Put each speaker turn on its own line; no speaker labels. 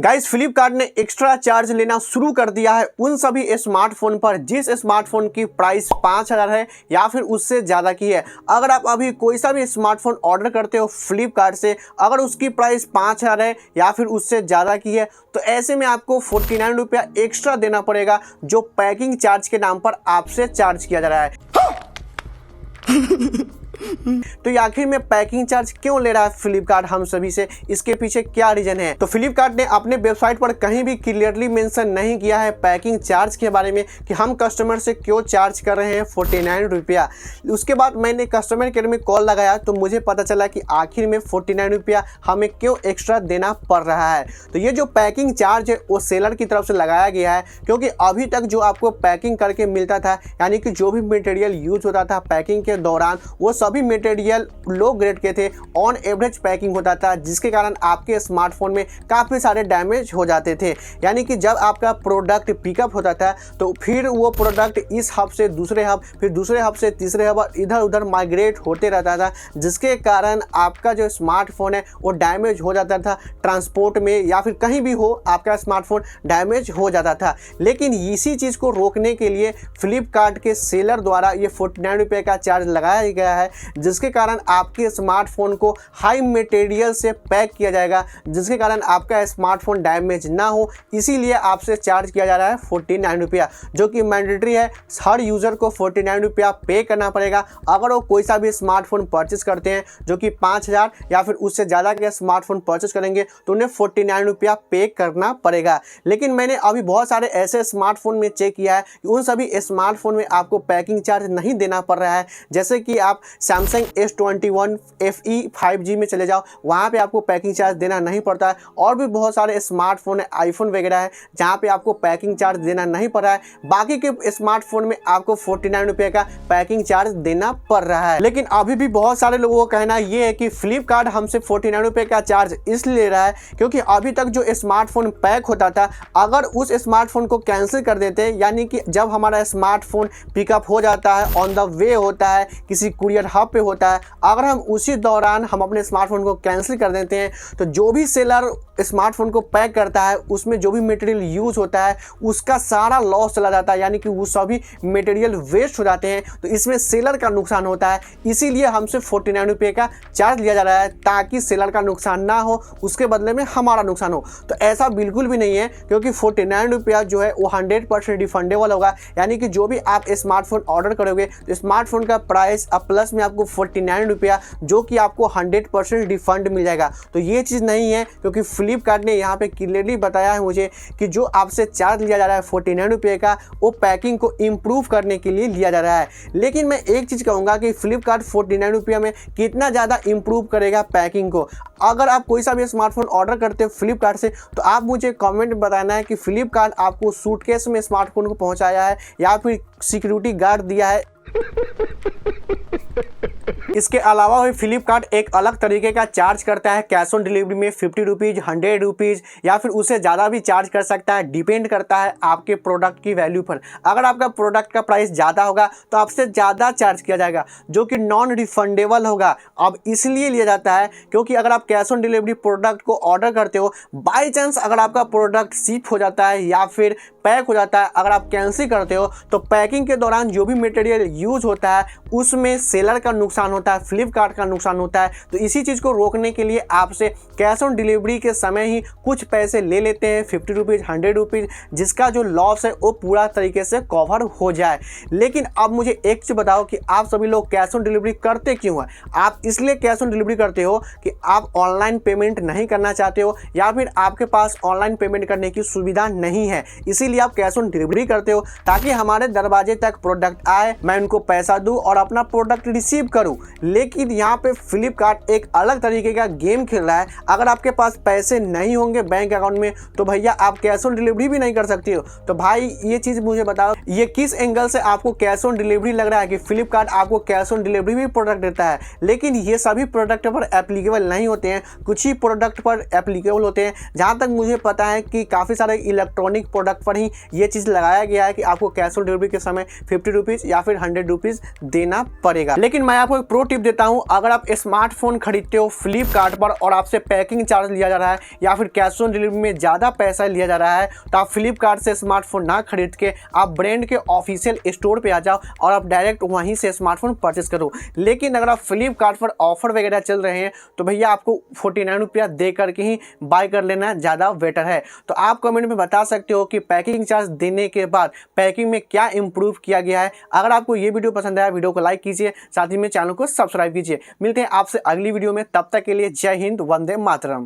Guys Flipkart ने extra charge लेना शुरू कर दिया है उन सभी स्मार्टफोन पर जिस स्मार्टफोन की प्राइस 5000 है या फिर उससे ज़्यादा की है। अगर आप अभी कोई सा भी स्मार्टफोन ऑर्डर करते हो फ्लिपकार्ट से, अगर उसकी प्राइस 5000 है या फिर उससे ज़्यादा की है, तो ऐसे में आपको 49 रुपया एक्स्ट्रा देना पड़ेगा जो पैकिंग चार्ज के नाम पर आपसे चार्ज किया जा रहा है। तो ये आखिर में पैकिंग चार्ज क्यों ले रहा है फ्लिपकार्ट हम सभी से, इसके पीछे क्या रीजन है? तो फ्लिपकार्ट ने अपने वेबसाइट पर कहीं भी क्लियरली मेंशन नहीं किया है पैकिंग चार्ज के बारे में कि हम कस्टमर से क्यों चार्ज कर रहे हैं 49 रुपया। उसके बाद मैंने कस्टमर केयर में कॉल लगाया तो मुझे पता चला कि आखिर में 49 रुपया हमें क्यों एक्स्ट्रा देना पड़ रहा है। तो ये जो पैकिंग चार्ज है वो सेलर की तरफ से लगाया गया है, क्योंकि अभी तक जो आपको पैकिंग करके मिलता था, यानी कि जो भी मटेरियल यूज होता था पैकिंग के दौरान, वो सभी मटेरियल लो ग्रेड के थे, ऑन एवरेज पैकिंग होता था, जिसके कारण आपके स्मार्टफोन में काफ़ी सारे डैमेज हो जाते थे। यानी कि जब आपका प्रोडक्ट पिकअप होता था तो फिर वो प्रोडक्ट इस हब से दूसरे हब, फिर दूसरे हब से तीसरे हब और इधर उधर माइग्रेट होते रहता था, जिसके कारण आपका जो स्मार्टफोन है वो डैमेज हो जाता था। ट्रांसपोर्ट में या फिर कहीं भी हो आपका स्मार्टफोन डैमेज हो जाता था। लेकिन इसी चीज़ को रोकने के लिए फ्लिपकार्ट के सेलर द्वारा ये 49 रुपये का चार्ज लगाया गया है, जिसके कारण आपके स्मार्टफोन को हाई मटेरियल से पैक किया जाएगा, जिसके कारण आपका स्मार्टफोन डैमेज ना हो। इसीलिए आपसे चार्ज किया जा रहा है 49 रुपया, जो कि मैंडेटरी है। हर यूज़र को 49 रुपया पे करना पड़ेगा अगर वो कोई सा भी स्मार्टफोन परचेस करते हैं, जो कि 5000 या फिर उससे ज़्यादा के स्मार्टफोन परचेस करेंगे तो उन्हें 49 रुपया पे करना पड़ेगा। लेकिन मैंने अभी बहुत सारे ऐसे स्मार्टफोन में चेक किया है कि उन सभी स्मार्टफोन में आपको पैकिंग चार्ज नहीं देना पड़ रहा है। जैसे कि आप सैमसंग S21 FE 5G में चले जाओ, वहाँ पे आपको पैकिंग चार्ज देना नहीं पड़ता है। और भी बहुत सारे स्मार्टफोन है, आईफोन वगैरह है, जहाँ पे आपको पैकिंग चार्ज देना नहीं पड़ रहा है। बाकी के स्मार्टफोन में आपको 49 रुपये का पैकिंग चार्ज देना पड़ रहा है। लेकिन अभी भी बहुत सारे लोगों का कहना ये है कि फ्लिपकार्ट हमसे 49 रुपये का चार्ज इसलिए ले रहा है क्योंकि अभी तक जो स्मार्टफोन पैक होता था, अगर उस स्मार्टफोन को कैंसिल कर देते, यानी कि जब हमारा स्मार्टफोन पिकअप हो जाता है, ऑन द वे होता है, किसी कुरियर हब पे होता है, अगर हम उसी दौरान हम अपने स्मार्टफोन को कैंसिल कर देते हैं तो जो भी सेलर स्मार्टफोन को पैक करता है उसमें जो भी मटेरियल यूज होता है उसका सारा लॉस चला जाता है, यानी कि वो सभी मटेरियल वेस्ट हो जाते हैं। तो इसमें सेलर का नुकसान होता है। इसीलिए हमसे 49 रुपये का चार्ज लिया जा रहा है ताकि सेलर का नुकसान ना हो, उसके बदले में हमारा नुकसान हो। तो ऐसा बिल्कुल भी नहीं है, क्योंकि 49 रुपया जो है वो 100% रिफंडेबल होगा। यानी कि जो भी आप स्मार्टफोन ऑर्डर करोगे तो स्मार्टफोन का प्राइस अब प्लस में आपको 49 रुपया, जो कि आपको 100% रिफंड मिल जाएगा। तो ये चीज़ नहीं है, क्योंकि फ्लिपकार्ट ने यहाँ पे क्लियरली बताया है मुझे कि जो आपसे चार्ज लिया जा रहा है 49 रुपये का, वो पैकिंग को इम्प्रूव करने के लिए लिया जा रहा है। लेकिन मैं एक चीज़ कहूँगा कि फ्लिपकार्ट 49 रुपये में कितना ज़्यादा इम्प्रूव करेगा पैकिंग को। अगर आप कोई सा भी स्मार्टफोन ऑर्डर करते हो फ्लिपकार्ट से, तो आप मुझे कमेंट में बताना है कि फ्लिपकार्ट आपको सूटकेस में स्मार्टफोन को पहुँचाया है या फिर सिक्योरिटी गार्ड दिया है। इसके अलावा भी फ्लिपकार्ट एक अलग तरीके का चार्ज करता है कैश ऑन डिलीवरी में 50 रुपीज़, 100 रुपीज़ या फिर उससे ज़्यादा भी चार्ज कर सकता है। डिपेंड करता है आपके प्रोडक्ट की वैल्यू पर। अगर आपका प्रोडक्ट का प्राइस ज़्यादा होगा तो आपसे ज़्यादा चार्ज किया जाएगा, जो कि नॉन रिफंडेबल होगा। अब इसलिए लिया जाता है क्योंकि अगर आप कैश ऑन डिलीवरी प्रोडक्ट को ऑर्डर करते हो, बाई चांस अगर आपका प्रोडक्ट शिप हो जाता है या फिर पैक हो जाता है, अगर आप कैंसिल करते हो, तो पैकिंग के दौरान जो भी मटेरियल यूज होता है उसमें सेलर का नुकसान होता है, फ्लिपकार्ट का नुकसान होता है। तो इसी चीज़ को रोकने के लिए आपसे कैश ऑन डिलीवरी के समय ही कुछ पैसे ले लेते हैं, 50 रुपीज़, 100 रुपीज़, जिसका जो लॉस है वो पूरा तरीके से कवर हो जाए। लेकिन अब मुझे एक चीज़ बताओ कि आप सभी लोग कैश ऑन डिलीवरी करते क्यों हैं? आप इसलिए कैश ऑन डिलीवरी करते हो कि आप ऑनलाइन पेमेंट नहीं करना चाहते हो, या फिर आपके पास ऑनलाइन पेमेंट करने की सुविधा नहीं है, इसीलिए आप कैश ऑन डिलीवरी करते हो ताकि हमारे दरवाजे तक प्रोडक्ट आए, मैं उनको पैसा दूं और अपना प्रोडक्ट रिसीव करूं। लेकिन यहाँ पे फ्लिपकार्ट एक अलग तरीके का गेम खेल रहा है। अगर आपके पास पैसे नहीं होंगे बैंक अकाउंट में तो भैया आप कैश ऑन डिलीवरी भी नहीं कर सकते हो। तो भाई ये चीज़ मुझे बताओ, ये किस एंगल से आपको कैश ऑन डिलीवरी लग रहा है कि फ्लिपकार्ट आपको कैश ऑन डिलीवरी भी प्रोडक्ट देता है? लेकिन ये सभी प्रोडक्ट पर एप्लीकेबल नहीं होते हैं, कुछ ही प्रोडक्ट पर एप्लीकेबल होते हैं। जहाँ तक मुझे पता है कि काफ़ी सारे इलेक्ट्रॉनिक प्रोडक्ट पर ही वहीं ये चीज़ लगाया गया है कि आपको कैश ऑन डिलीवरी के समय 50 रुपीज़ या फिर 100 रुपीज़ देना पड़ेगा। लेकिन मैं आपको एक प्रो टिप देता हूँ, अगर आप स्मार्टफोन खरीदते हो फ्लिपकार्ट पर और आपसे पैकिंग चार्ज लिया जा रहा है या फिर कैश ऑन डिलीवरी में ज़्यादा पैसा लिया जा रहा है, तो आप फ्लिपकार्ट से स्मार्टफोन ना खरीद के आप ब्रांड के ऑफिशियल स्टोर पे आ जाओ और आप डायरेक्ट वहीं से स्मार्टफोन परचेस करो। लेकिन अगर आप फ्लिपकार्ट पर ऑफर वगैरह चल रहे हैं तो भैया आपको 49 रुपया दे करके ही बाय कर लेना ज़्यादा बेटर है। तो आप कमेंट में बता सकते हो कि पैकिंग चार्ज देने के बाद पैकिंग में क्या इंप्रूव किया गया है। अगर आपको ये वीडियो पसंद आया, वीडियो को लाइक कीजिए, साथ ही में चैनल को सब्सक्राइब कीजिए। मिलते हैं आपसे अगली वीडियो में, तब तक के लिए जय हिंद, वंदे मातरम।